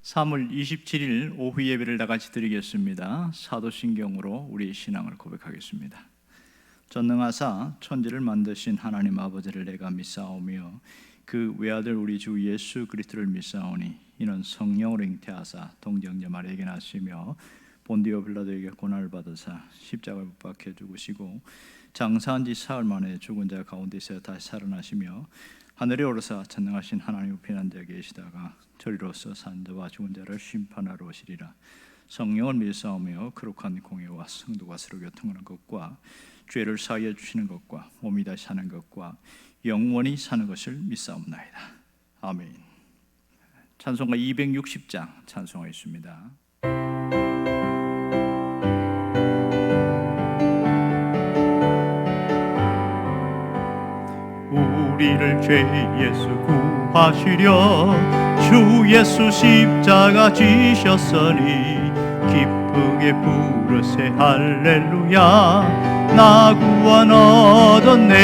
3월 27일 오후 예배를 다 같이 드리겠습니다. 사도신경으로 우리의 신앙을 고백하겠습니다. 전능하사 천지를 만드신 하나님 아버지를 내가 믿사오며 그 외아들 우리 주 예수 그리스도를 믿사오니 이는 성령으로 잉태하사 동정녀 마리아에게 나시며 본디오 빌라도에게 고난을 받으사 십자가에 못 박혀 죽으시고 장사한 지 사흘 만에 죽은 자 가운데서 다시 살아나시며 하늘에 오르사 전능하신 하나님 우편한 자 계시다가 저리로서 산 자와 죽은 자를 심판하러 오시리라. 성령을 믿사오며 거룩한 공예와 성도가 서로 교통하는 것과 죄를 사하여 주시는 것과 몸이 다시 사는 것과 영원히 사는 것을 믿사옵나이다. 아멘. 찬송가 260장 찬송하겠습니다. 우리를 죄에서 구하시려 주 예수 십자가 지셨으니 기쁘게 부르세 할렐루야 나 구원 얻었네.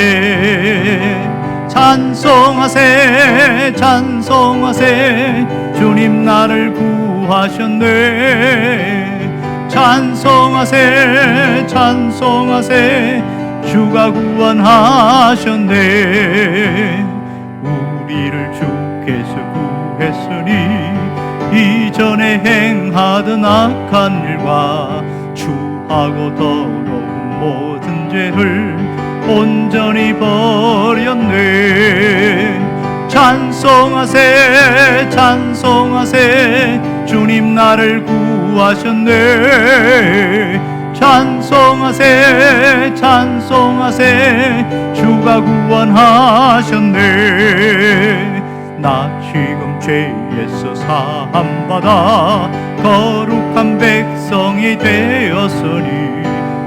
찬송하세 찬송하세 주님 나를 구하셨네. 찬송하세 찬송하세 주가 구원하셨네. 우리를 주께서 구했으니 이전에 행하던 악한 일과 추하고 더러운 모든 죄를 온전히 버렸네. 찬송하세 찬송하세 주님 나를 구하셨네. 찬송하세 찬송하세 주가 구원하셨네. 나 지금 죄에서 사함받아 거룩한 백성이 되었으니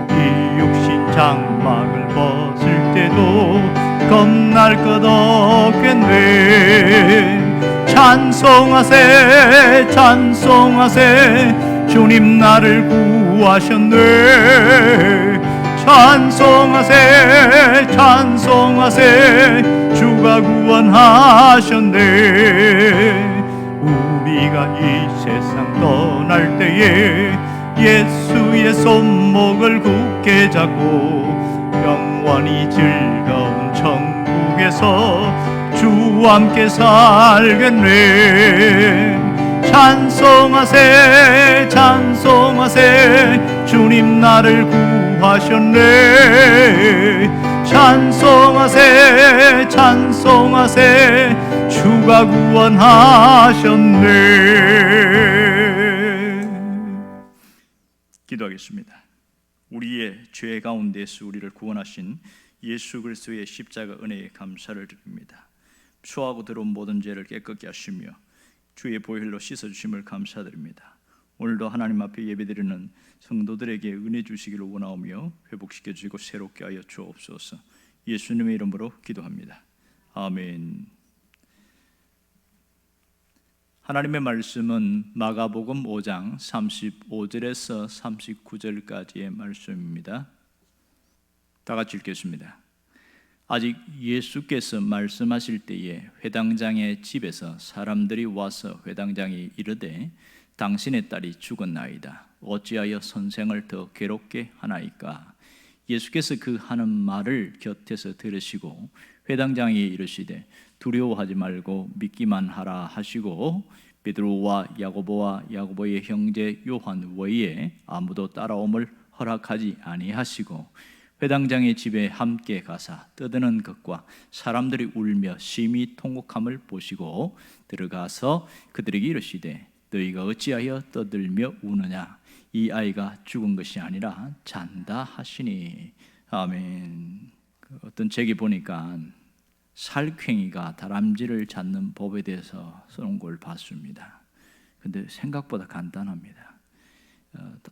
이 육신 장막을 벗을 때도 겁날 것 없겠네. 찬송하세 찬송하세 주님 나를 구하셨네. 찬송하세 찬송하세 주가 구원하셨네. 우리가 이 세상 떠날 때에 예수의 손목을 굳게 잡고 영원히 즐거운 천국에서 주와 함께 살겠네. 찬송하세 찬송하세 주님 나를 구하셨네. 찬송하세 찬송하세 주가 구원하셨네. 기도하겠습니다. 우리의 죄 가운데서 우리를 구원하신 예수 그리스도의 십자가 은혜에 감사를 드립니다. 수하고 들어온 모든 죄를 깨끗게 하시며 주의 보혈로 씻어주심을 감사드립니다. 오늘도 하나님 앞에 예배드리는 성도들에게 은혜 주시기를 원하오며 회복시켜 주시고 새롭게 하여 주옵소서. 예수님의 이름으로 기도합니다. 아멘. 하나님의 말씀은 마가복음 5장 35절에서 39절까지의 말씀입니다. 다 같이 읽겠습니다. 아직 예수께서 말씀하실 때에 회당장의 집에서 사람들이 와서 회당장이 이르되 당신의 딸이 죽었나이다. 어찌하여 선생을 더 괴롭게 하나이까? 예수께서 그 하는 말을 곁에서 들으시고 회당장이 이르시되 두려워하지 말고 믿기만 하라 하시고 베드로와 야고보와 야고보의 형제 요한 외에 아무도 따라옴을 허락하지 아니하시고 회당장의 집에 함께 가사 떠드는 것과 사람들이 울며 심히 통곡함을 보시고 들어가서 그들에게 이르시되 너희가 어찌하여 떠들며 우느냐? 이 아이가 죽은 것이 아니라 잔다 하시니. 아멘. 어떤 책에 보니까 살쾡이가 다람쥐를 잡는 법에 대해서 써놓은 걸 봤습니다. 근데 생각보다 간단합니다.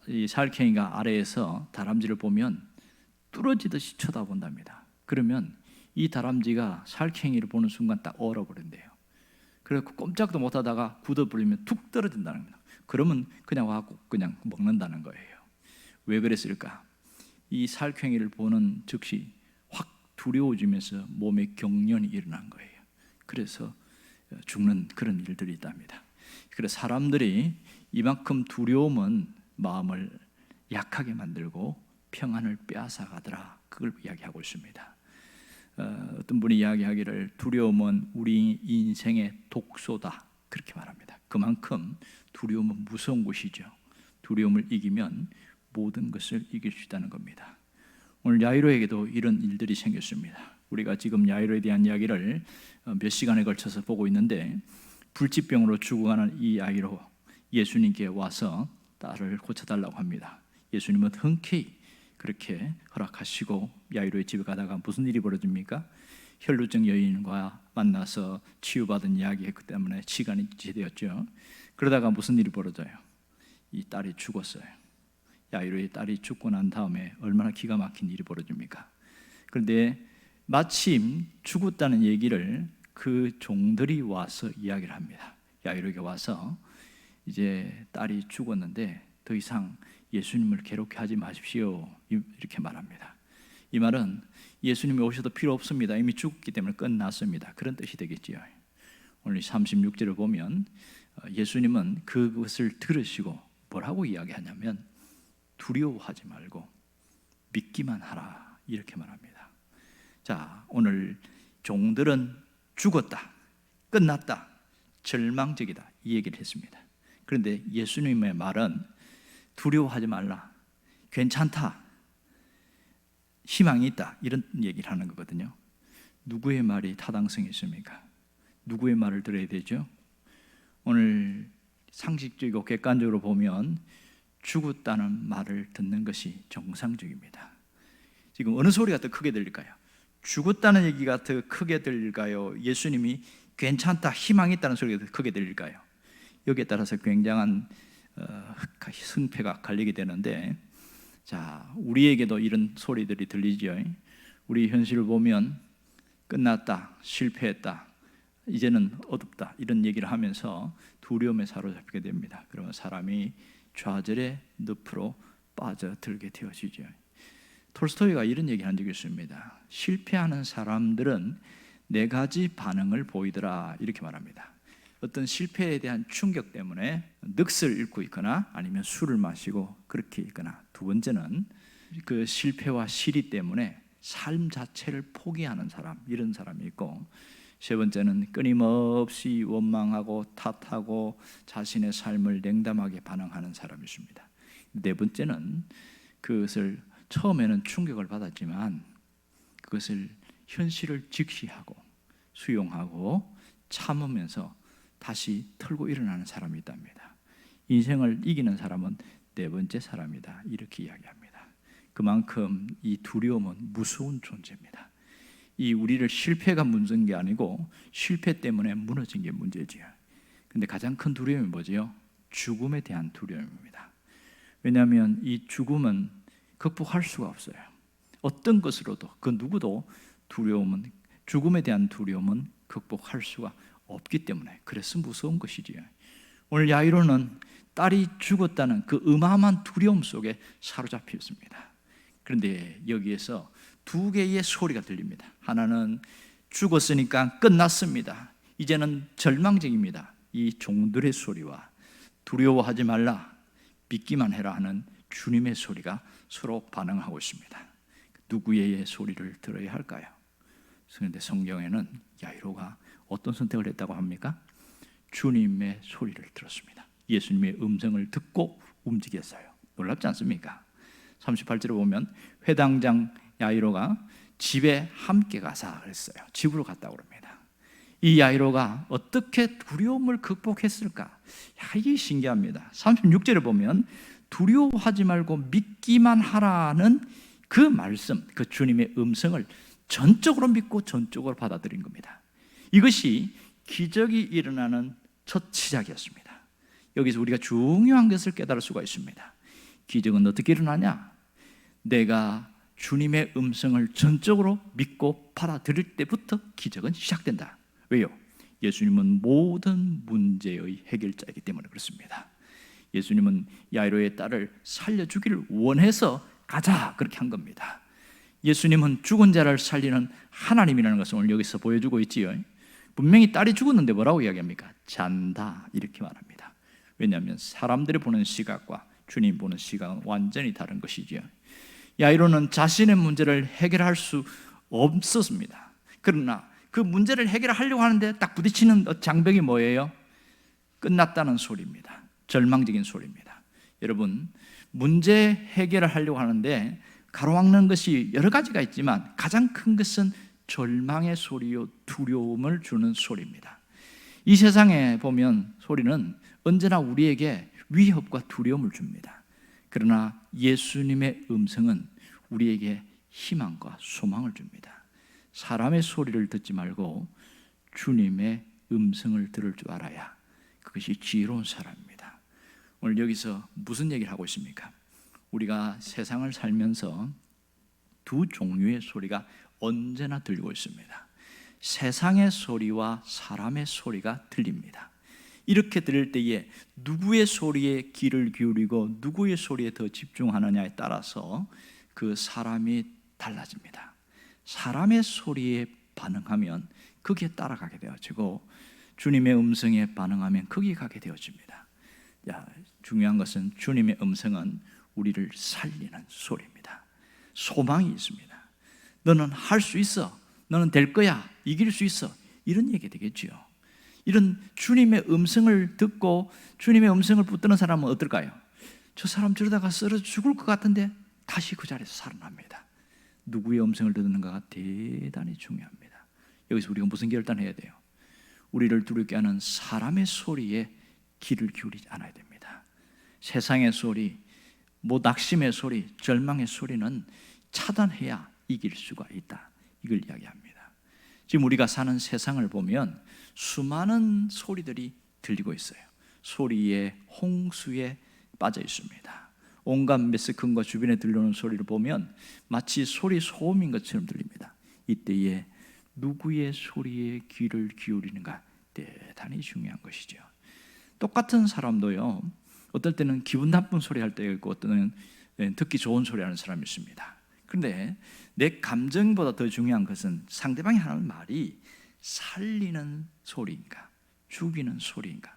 이 살쾡이가 아래에서 다람쥐를 보면 뚫어지듯이 쳐다본답니다. 그러면 이 다람쥐가 살쾡이를 보는 순간 딱 얼어버린대요. 그래서 꼼짝도 못하다가 굳어버리면 툭 떨어진다는 거예요. 그러면 그냥 와갖고 그냥 먹는다는 거예요. 왜 그랬을까? 이 살쾡이를 보는 즉시 확 두려워지면서 몸에 경련이 일어난 거예요. 그래서 죽는 그런 일들이 있답니다. 그래서 사람들이 이만큼 두려움은 마음을 약하게 만들고 평안을 빼앗아 가더라. 그걸 이야기하고 있습니다. 어떤 분이 이야기하기를 두려움은 우리 인생의 독소다, 그렇게 말합니다. 그만큼 두려움은 무서운 것이죠. 두려움을 이기면 모든 것을 이길 수 있다는 겁니다. 오늘 야이로에게도 이런 일들이 생겼습니다. 우리가 지금 야이로에 대한 이야기를 몇 시간에 걸쳐서 보고 있는데, 불치병으로 죽어가는 이 야이로, 예수님께 와서 딸을 고쳐달라고 합니다. 예수님은 흔쾌히 그렇게 허락하시고 야이로의 집에 가다가 무슨 일이 벌어집니까? 혈루증 여인과 만나서 치유받은 이야기했기 때문에 시간이 지체되었죠. 그러다가 무슨 일이 벌어져요? 이 딸이 죽었어요. 야이로의 딸이 죽고 난 다음에 얼마나 기가 막힌 일이 벌어집니까? 그런데 마침 죽었다는 얘기를 그 종들이 와서 이야기를 합니다. 야이로에게 와서 이제 딸이 죽었는데 더 이상 예수님을 괴롭게 하지 마십시오, 이렇게 말합니다. 이 말은 예수님이 오셔도 필요 없습니다, 이미 죽었기 때문에 끝났습니다, 그런 뜻이 되겠지요. 오늘 36절을 보면 예수님은 그것을 들으시고 뭐라고 이야기하냐면 두려워하지 말고 믿기만 하라, 이렇게 말합니다. 자, 오늘 종들은 죽었다, 끝났다, 절망적이다, 이 얘기를 했습니다. 그런데 예수님의 말은 두려워하지 말라, 괜찮다, 희망이 있다, 이런 얘기를 하는 거거든요. 누구의 말이 타당성이 있습니까? 누구의 말을 들어야 되죠? 오늘 상식적이고 객관적으로 보면 죽었다는 말을 듣는 것이 정상적입니다. 지금 어느 소리가 더 크게 들릴까요? 죽었다는 얘기가 더 크게 들릴까요? 예수님이 괜찮다, 희망이 있다는 소리가 더 크게 들릴까요? 여기에 따라서 굉장한 승패가 갈리게 되는데, 자, 우리에게도 이런 소리들이 들리죠. 우리 현실을 보면 끝났다, 실패했다, 이제는 어둡다, 이런 얘기를 하면서 두려움에 사로잡히게 됩니다. 그러면 사람이 좌절의 늪으로 빠져들게 되어지죠. 톨스토이가 이런 얘기를 한 적이 있습니다. 실패하는 사람들은 네 가지 반응을 보이더라, 이렇게 말합니다. 어떤 실패에 대한 충격 때문에 넋을 잃고 있거나 아니면 술을 마시고 그렇게 있거나, 두 번째는 그 실패와 시리 때문에 삶 자체를 포기하는 사람, 이런 사람이 있고, 세 번째는 끊임없이 원망하고 탓하고 자신의 삶을 냉담하게 반응하는 사람이 있습니다. 네 번째는 그것을 처음에는 충격을 받았지만 그것을 현실을 직시하고 수용하고 참으면서 다시 털고 일어나는 사람이 있답니다. 인생을 이기는 사람은 네 번째 사람이다, 이렇게 이야기합니다. 그만큼 이 두려움은 무서운 존재입니다. 이 우리를 실패가 문제인 게 아니고 실패 때문에 무너진 게 문제지요. 근데 가장 큰 두려움이 뭐지요? 죽음에 대한 두려움입니다. 왜냐하면 이 죽음은 극복할 수가 없어요. 어떤 것으로도, 그 누구도 두려움은, 죽음에 대한 두려움은 극복할 수가 없기 때문에, 그래서 무서운 것이지요. 오늘 야이로는 딸이 죽었다는 그 어마어마한 두려움 속에 사로잡혀 있습니다. 그런데 여기에서 두 개의 소리가 들립니다. 하나는 죽었으니까 끝났습니다, 이제는 절망적입니다, 이 종들의 소리와 두려워하지 말라, 믿기만 해라 하는 주님의 소리가 서로 반응하고 있습니다. 누구의 소리를 들어야 할까요? 그런데 성경에는 야이로가 어떤 선택을 했다고 합니까? 주님의 소리를 들었습니다. 예수님의 음성을 듣고 움직였어요. 놀랍지 않습니까? 38절에 보면 회당장 야이로가 집에 함께 가자 그랬어요. 집으로 갔다고 합니다. 이 야이로가 어떻게 두려움을 극복했을까? 야, 이게 신기합니다. 36절에 보면 두려워하지 말고 믿기만 하라는 그 말씀, 그 주님의 음성을 전적으로 믿고 전적으로 받아들인 겁니다. 이것이 기적이 일어나는 첫 시작이었습니다. 여기서 우리가 중요한 것을 깨달을 수가 있습니다. 기적은 어떻게 일어나냐? 내가 주님의 음성을 전적으로 믿고 받아들일 때부터 기적은 시작된다. 왜요? 예수님은 모든 문제의 해결자이기 때문에 그렇습니다. 예수님은 야이로의 딸을 살려주기를 원해서 가자, 그렇게 한 겁니다. 예수님은 죽은 자를 살리는 하나님이라는 것을 오늘 여기서 보여주고 있지요. 분명히 딸이 죽었는데 뭐라고 이야기합니까? 잔다 이렇게 말합니다. 왜냐하면 사람들이 보는 시각과 주님 보는 시각은 완전히 다른 것이지요. 야이로는 자신의 문제를 해결할 수 없었습니다. 그러나 그 문제를 해결하려고 하는데 딱 부딪히는 장벽이 뭐예요? 끝났다는 소리입니다. 절망적인 소리입니다. 여러분, 문제 해결을 하려고 하는데 가로막는 것이 여러 가지가 있지만 가장 큰 것은 절망의 소리요, 두려움을 주는 소리입니다. 이 세상에 보면 소리는 언제나 우리에게 위협과 두려움을 줍니다. 그러나 예수님의 음성은 우리에게 희망과 소망을 줍니다. 사람의 소리를 듣지 말고 주님의 음성을 들을 줄 알아야 그것이 지혜로운 사람입니다. 오늘 여기서 무슨 얘기를 하고 있습니까? 우리가 세상을 살면서 두 종류의 소리가 언제나 들리고 있습니다. 세상의 소리와 사람의 소리가 들립니다. 이렇게 들을 때에 누구의 소리에 귀를 기울이고 누구의 소리에 더 집중하느냐에 따라서 그 사람이 달라집니다. 사람의 소리에 반응하면 거기에 따라가게 되어지고 주님의 음성에 반응하면 거기에 가게 되어집니다. 중요한 것은 주님의 음성은 우리를 살리는 소리입니다. 소망이 있습니다. 너는 할 수 있어. 너는 될 거야. 이길 수 있어. 이런 얘기 되겠지요. 이런 주님의 음성을 듣고 주님의 음성을 붙드는 사람은 어떨까요? 저 사람 저러다가 쓰러져 죽을 것 같은데 다시 그 자리에서 살아납니다. 누구의 음성을 듣는가가 대단히 중요합니다. 여기서 우리가 무슨 결단해야 돼요? 우리를 두렵게 하는 사람의 소리에 귀를 기울이지 않아야 됩니다. 세상의 소리, 낙심의 소리, 절망의 소리는 차단해야 이길 수가 있다. 이걸 이야기합니다. 지금 우리가 사는 세상을 보면 수많은 소리들이 들리고 있어요. 소리의 홍수에 빠져 있습니다. 온갖 메스큰과 주변에 들려오는 소리를 보면 마치 소리 소음인 것처럼 들립니다. 이때에 누구의 소리에 귀를 기울이는가 대단히 중요한 것이죠. 똑같은 사람도요, 어떨 때는 기분 나쁜 소리 할 때가 있고 어떤 때는 듣기 좋은 소리 하는 사람이 있습니다. 그런데 내 감정보다 더 중요한 것은 상대방이 하는 말이 살리는 소리인가, 죽이는 소리인가,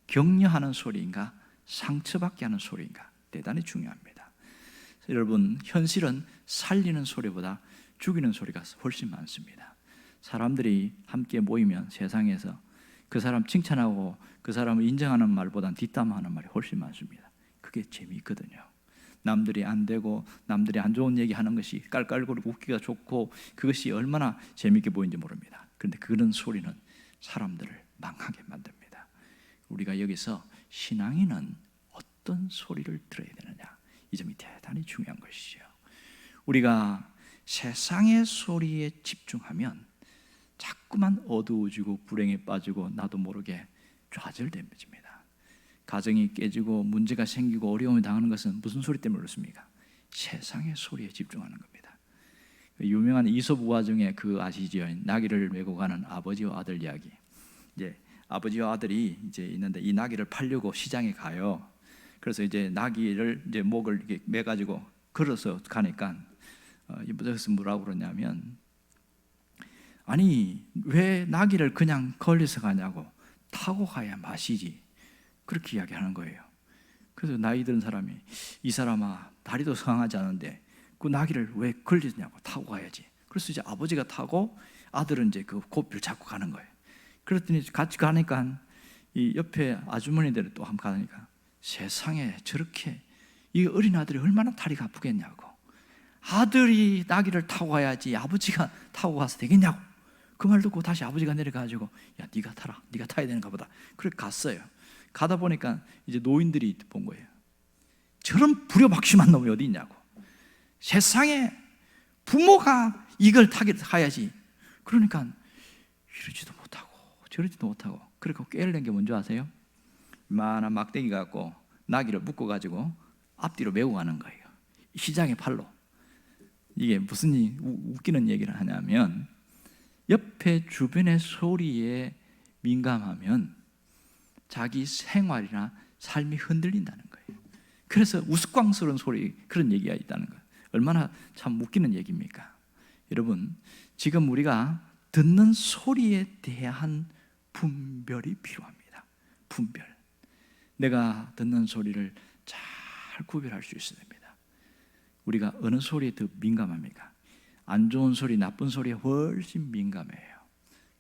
격려하는 소리인가, 상처받게 하는 소리인가 대단히 중요합니다. 여러분, 현실은 살리는 소리보다 죽이는 소리가 훨씬 많습니다. 사람들이 함께 모이면 세상에서 그 사람 칭찬하고 그 사람을 인정하는 말보다는 뒷담화하는 말이 훨씬 많습니다. 그게 재미있거든요. 남들이 안 되고 남들이 안 좋은 얘기하는 것이 깔깔거리고 웃기가 좋고 그것이 얼마나 재미있게 보이는지 모릅니다. 그런데 그런 소리는 사람들을 망하게 만듭니다. 우리가 여기서 신앙인은 어떤 소리를 들어야 되느냐, 이 점이 대단히 중요한 것이죠. 우리가 세상의 소리에 집중하면 자꾸만 어두워지고 불행에 빠지고 나도 모르게 좌절됩니다. 가정이 깨지고 문제가 생기고 어려움을 당하는 것은 무슨 소리 때문에 그렇습니까? 세상의 소리에 집중하는 겁니다. 유명한 이솝 우화 중에 그 아시죠? 나귀를 메고 가는 아버지와 아들 이야기. 이제 아버지와 아들이 이제 있는데 이 나귀를 팔려고 시장에 가요. 그래서 이제 나귀를 이제 목을 이렇게 매 가지고 걸어서 가니까 이분께서 뭐라고 그러냐면, 아니 왜 나귀를 그냥 걸려서 가냐고, 타고 가야 마시지. 그렇게 이야기하는 거예요. 그래서 나이 든 사람이, 이 사람아 다리도 성하지 않은데 그 나귀를 왜 걸리냐고, 타고 가야지. 그래서 이제 아버지가 타고 아들은 이제 그 고삐를 잡고 가는 거예요. 그랬더니 같이 가니까 이 옆에 아주머니들이 또 한번 가니까, 세상에 저렇게 이 어린 아들이 얼마나 다리가 아프겠냐고, 아들이 나귀를 타고 가야지 아버지가 타고 가서 되겠냐고. 그 말 듣고 다시 아버지가 내려가지고, 야 네가 타라, 네가 타야 되는가 보다. 그렇게 갔어요. 가다 보니까 이제 노인들이 본 거예요. 저런 부려박심한 놈이 어디 있냐고. 세상에 부모가 이걸 타야지. 그러니까 이러지도 못하고 저러지도 못하고, 그러니까 깨어낸 게 뭔지 아세요? 이만한 막대기 갖고 나귀를 묶어가지고 앞뒤로 메고 가는 거예요. 시장의 팔로. 이게 무슨 웃기는 얘기를 하냐면, 옆에 주변의 소리에 민감하면 자기 생활이나 삶이 흔들린다는 거예요. 그래서 우스꽝스러운 소리, 그런 얘기가 있다는 거예요. 얼마나 참 웃기는 얘기입니까? 여러분, 지금 우리가 듣는 소리에 대한 분별이 필요합니다. 분별, 내가 듣는 소리를 잘 구별할 수 있어야 됩니다. 우리가 어느 소리에 더 민감합니까? 안 좋은 소리, 나쁜 소리에 훨씬 민감해요.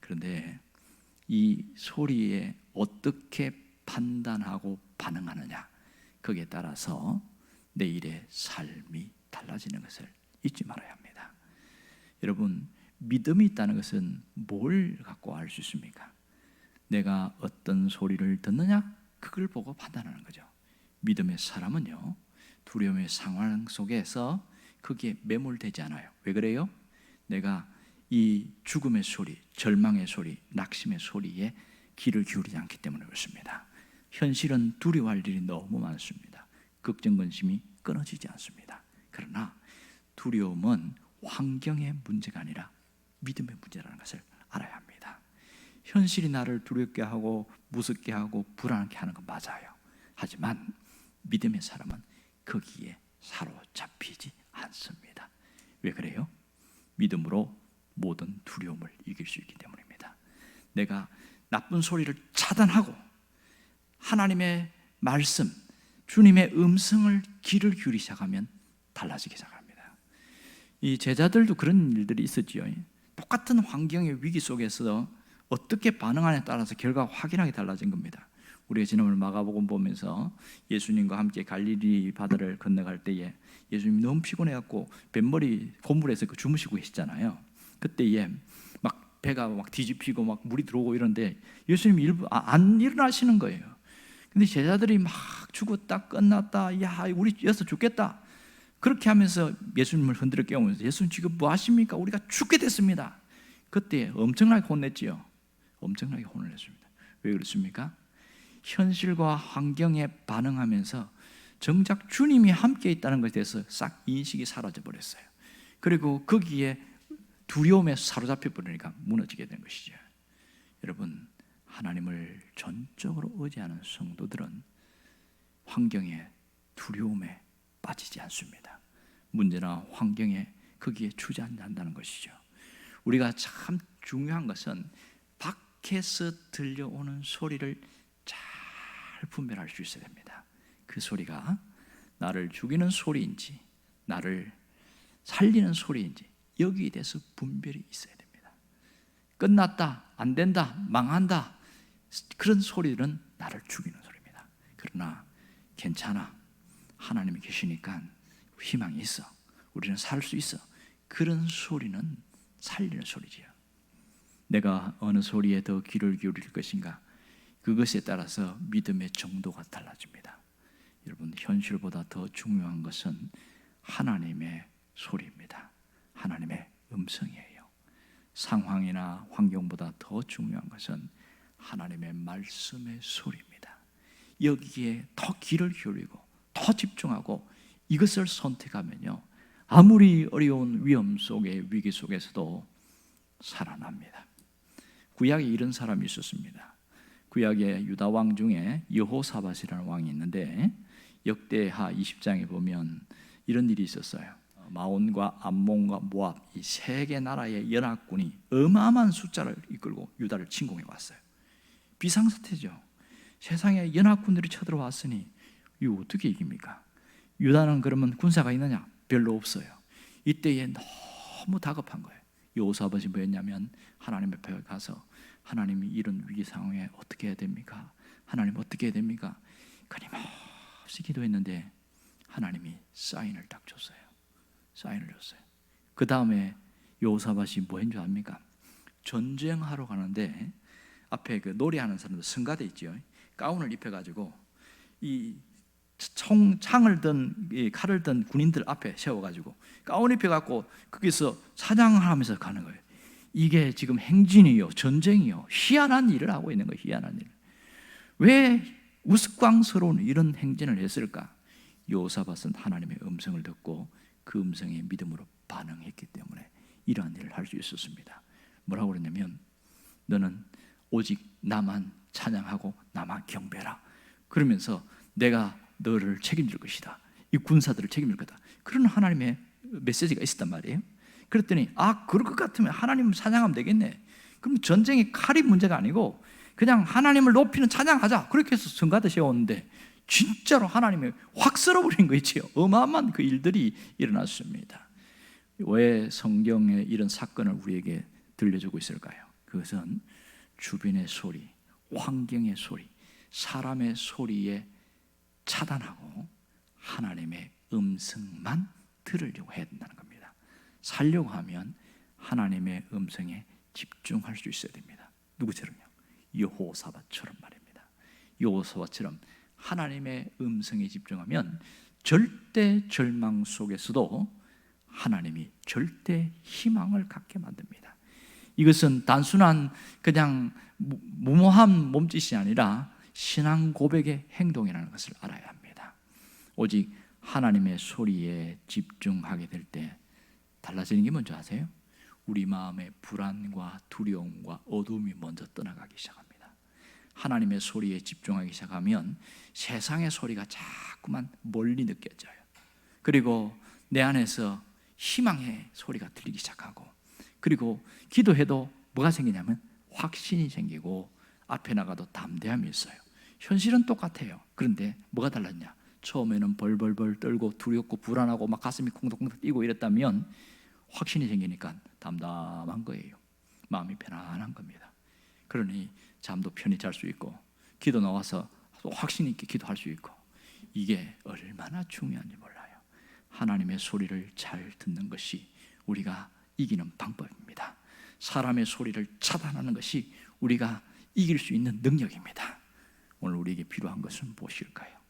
그런데 이 소리에 어떻게 판단하고 반응하느냐, 거기에 따라서 내일의 삶이 달라지는 것을 잊지 말아야 합니다. 여러분, 믿음이 있다는 것은 뭘 갖고 알 수 있습니까? 내가 어떤 소리를 듣느냐, 그걸 보고 판단하는 거죠. 믿음의 사람은요, 두려움의 상황 속에서 거기에 매몰되지 않아요. 왜 그래요? 내가 이 죽음의 소리, 절망의 소리, 낙심의 소리에 귀를 기울이지 않기 때문에 그렇습니다. 현실은 두려워할 일이 너무 많습니다. 걱정, 근심이 끊어지지 않습니다. 그러나 두려움은 환경의 문제가 아니라 믿음의 문제라는 것을 알아야 합니다. 현실이 나를 두렵게 하고 무섭게 하고 불안하게 하는 건 맞아요. 하지만 믿음의 사람은 거기에 사로잡히지 않습니다. 왜 그래요? 믿음으로 모든 두려움을 이길 수 있기 때문입니다. 내가 나쁜 소리를 차단하고 하나님의 말씀, 주님의 음성을 귀를 기울이기 시작하면 달라지기 시작합니다. 이 제자들도 그런 일들이 있었지요. 똑같은 환경의 위기 속에서 어떻게 반응하냐에 따라서 결과가 확연하게 달라진 겁니다. 우리가 지난번 마가복음 보면서 예수님과 함께 갈릴리 바다를 건너갈 때에 예수님이 너무 피곤해갖고 뱃머리 고물에서 주무시고 계시잖아요. 그때에 막 배가 막 뒤집히고 막 물이 들어오고 이런데 예수님이 일부 안 일어나시는 거예요. 근데 제자들이 막 죽었다, 끝났다, 야 우리 여기서 죽겠다, 그렇게 하면서 예수님을 흔들어 깨우면서 예수님 지금 뭐 하십니까? 우리가 죽게 됐습니다. 그때 엄청나게 혼냈지요. 엄청나게 혼을 냈습니다. 왜 그렇습니까? 현실과 환경에 반응하면서 정작 주님이 함께 있다는 것에 대해서 싹 인식이 사라져 버렸어요. 그리고 거기에 두려움에 사로잡혀 버리니까 무너지게 된 것이죠. 여러분, 하나님을 전적으로 의지하는 성도들은 환경에, 두려움에 빠지지 않습니다. 문제나 환경에 거기에 주저앉는다는 것이죠. 우리가 참 중요한 것은 밖에서 들려오는 소리를 잘 분별할 수 있어야 됩니다. 그 소리가 나를 죽이는 소리인지 나를 살리는 소리인지 여기에 대해서 분별이 있어야 됩니다. 끝났다, 안 된다, 망한다, 그런 소리들은 나를 죽이는 소리입니다. 그러나 괜찮아, 하나님이 계시니까 희망이 있어, 우리는 살 수 있어, 그런 소리는 살리는 소리지요. 내가 어느 소리에 더 귀를 기울일 것인가, 그것에 따라서 믿음의 정도가 달라집니다. 여러분, 현실보다 더 중요한 것은 하나님의 소리입니다. 하나님의 음성이에요. 상황이나 환경보다 더 중요한 것은 하나님의 말씀의 소리입니다. 여기에 더 귀를 기울이고 더 집중하고 이것을 선택하면요, 아무리 어려운 위험 속에, 위기 속에서도 살아납니다. 구약에 이런 사람이 있었습니다. 구약의 유다 왕 중에 여호사밧이라는 왕이 있는데 역대하 20장에 보면 이런 일이 있었어요. 마온과 암몬과 모압, 이 세 개 나라의 연합군이 어마어마한 숫자를 이끌고 유다를 침공해 왔어요. 비상사태죠. 세상에 연합군들이 쳐들어왔으니 이거 어떻게 이깁니까? 유다는 그러면 군사가 있느냐? 별로 없어요. 이때에 너무 다급한 거예요. 여호사밧이 뭐였냐면 하나님 앞에 가서 하나님이 이런 위기 상황에 어떻게 해야 됩니까? 하나님 어떻게 해야 됩니까? 끊임없이 기도했는데 하나님이 사인을 딱 줬어요. 사인을 줬어요. 그 다음에 여호사밧이 뭐 했는 줄 압니까? 전쟁하러 가는데 앞에 그 노래하는 사람들 성가대 있죠. 가운을 입혀가지고 이 창을 든, 이 칼을 든 군인들 앞에 세워가지고 가운 입혀갖고 거기서 사냥을 하면서 가는 거예요. 이게 지금 행진이요, 전쟁이요, 희한한 일을 하고 있는 거예요. 희한한 일. 왜 우스꽝스러운 이런 행진을 했을까? 여호사밧은 하나님의 음성을 듣고 그 음성에 믿음으로 반응했기 때문에 이러한 일을 할 수 있었습니다. 뭐라고 그랬냐면 너는 오직 나만 찬양하고 나만 경배하라. 그러면서 내가 너를 책임질 것이다. 이 군사들을 책임질 거다. 그런 하나님의 메시지가 있었단 말이에요. 그랬더니 그럴 것 같으면 하나님 찬양하면 되겠네. 그럼 전쟁이 칼이 문제가 아니고 그냥 하나님을 높이는 찬양하자 그렇게 해서 성가대 세웠는데 진짜로 하나님이 확 쓸어버린 거 있지요. 어마어마한 그 일들이 일어났습니다. 왜 성경에 이런 사건을 우리에게 들려주고 있을까요? 그것은 주변의 소리, 환경의 소리, 사람의 소리에 차단하고 하나님의 음성만 들으려고 해야 된다는 겁니다. 살려고 하면 하나님의 음성에 집중할 수 있어야 됩니다. 누구처럼요? 여호사밧처럼 말입니다. 여호사밧처럼 하나님의 음성에 집중하면 절대 절망 속에서도 하나님이 절대 희망을 갖게 만듭니다. 이것은 단순한 그냥 무모한 몸짓이 아니라 신앙 고백의 행동이라는 것을 알아야 합니다. 오직 하나님의 소리에 집중하게 될 때 달라지는 게 뭔지 아세요? 우리 마음의 불안과 두려움과 어두움이 먼저 떠나가기 시작합니다. 하나님의 소리에 집중하기 시작하면 세상의 소리가 자꾸만 멀리 느껴져요. 그리고 내 안에서 희망의 소리가 들리기 시작하고, 그리고 기도해도 뭐가 생기냐면 확신이 생기고 앞에 나가도 담대함이 있어요. 현실은 똑같아요. 그런데 뭐가 달랐냐? 처음에는 벌벌벌 떨고 두렵고 불안하고 막 가슴이 콩닥콩닥 뛰고 이랬다면 확신이 생기니까 담담한 거예요. 마음이 편안한 겁니다. 그러니 잠도 편히 잘 수 있고 기도 나와서 확신 있게 기도할 수 있고, 이게 얼마나 중요한지 몰라요. 하나님의 소리를 잘 듣는 것이 우리가 이기는 방법입니다. 사람의 소리를 차단하는 것이 우리가 이길 수 있는 능력입니다. 오늘 우리에게 필요한 것은 무엇일까요?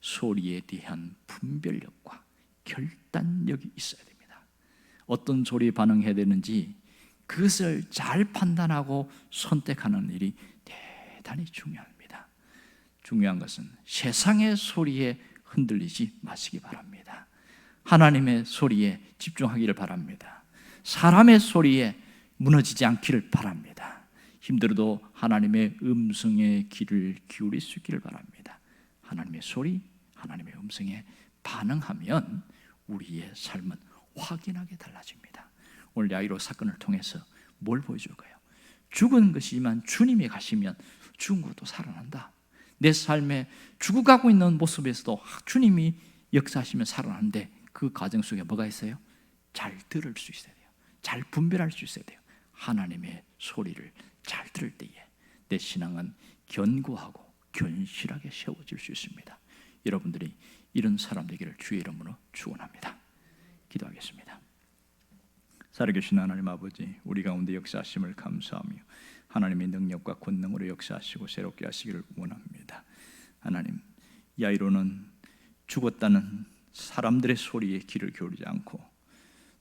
소리에 대한 분별력과 결단력이 있어야 됩니다. 어떤 소리에 반응해야 되는지 그것을 잘 판단하고 선택하는 일이 대단히 중요합니다. 중요한 것은 세상의 소리에 흔들리지 마시기 바랍니다. 하나님의 소리에 집중하기를 바랍니다. 사람의 소리에 무너지지 않기를 바랍니다. 힘들어도 하나님의 음성에 귀를 기울일 수 있기를 바랍니다. 하나님의 소리, 하나님의 음성에 반응하면 우리의 삶은 확연하게 달라집니다. 오늘 야이로 사건을 통해서 뭘 보여줄까요? 죽은 것이지만 주님이 가시면 죽은 것도 살아난다. 내 삶에 죽어가고 있는 모습에서도 주님이 역사하시면 살아나는데 그 과정 속에 뭐가 있어요? 잘 들을 수 있어야 돼요. 잘 분별할 수 있어야 돼요. 하나님의 소리를 잘 들을 때에 내 신앙은 견고하고 견실하게 세워질 수 있습니다. 여러분들이 이런 사람 되기를 주의 이름으로 축원합니다. 기도하겠습니다. 살아계신 하나님 아버지, 우리 가운데 역사하심을 감사하며 하나님의 능력과 권능으로 역사하시고 새롭게 하시기를 원합니다. 하나님, 야이로는 죽었다는 사람들의 소리에 귀를 기울이지 않고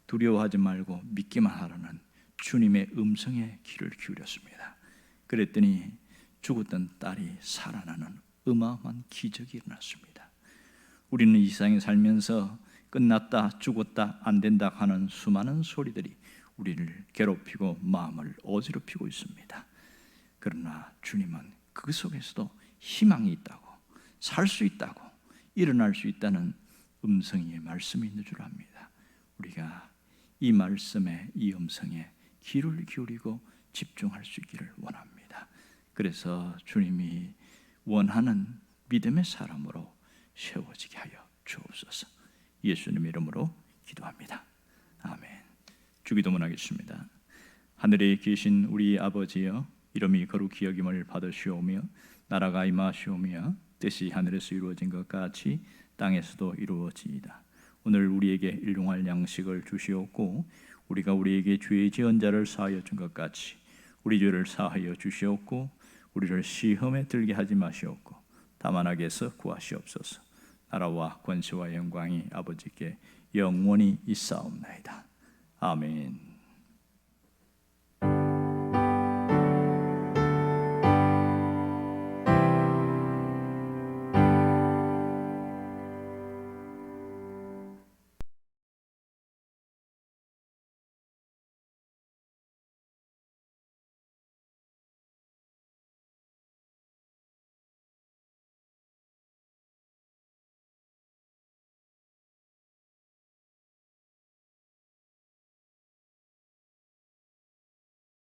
두려워하지 말고 믿기만 하라는 주님의 음성에 귀를 기울였습니다. 그랬더니 죽었던 딸이 살아나는 어마어마한 기적이 일어났습니다. 우리는 이 세상에 살면서 끝났다, 죽었다, 안 된다 하는 수많은 소리들이 우리를 괴롭히고 마음을 어지럽히고 있습니다. 그러나 주님은 그 속에서도 희망이 있다고, 살 수 있다고, 일어날 수 있다는 음성의 말씀이 있는 줄 압니다. 우리가 이 말씀에, 이 음성에 귀를 기울이고 집중할 수 있기를 원합니다. 그래서 주님이 원하는 믿음의 사람으로 세워지게 하여 주옵소서. 예수님 이름으로 기도합니다. 아멘. 주기도문하겠습니다. 하늘에 계신 우리 아버지여, 이름이 거룩히 여김을 받으시오며 나라가 임하시오며 뜻이 하늘에서 이루어진 것 같이 땅에서도 이루어지이다. 오늘 우리에게 일용할 양식을 주시옵고 우리가 우리에게 죄 지은 자를 사하여 준 것 같이 우리 죄를 사하여 주시옵고 우리를 시험에 들게 하지 마시옵고 다만 악에서 구하시옵소서. 나라와 권세와 영광이 아버지께 영원히 있사옵나이다. 아멘.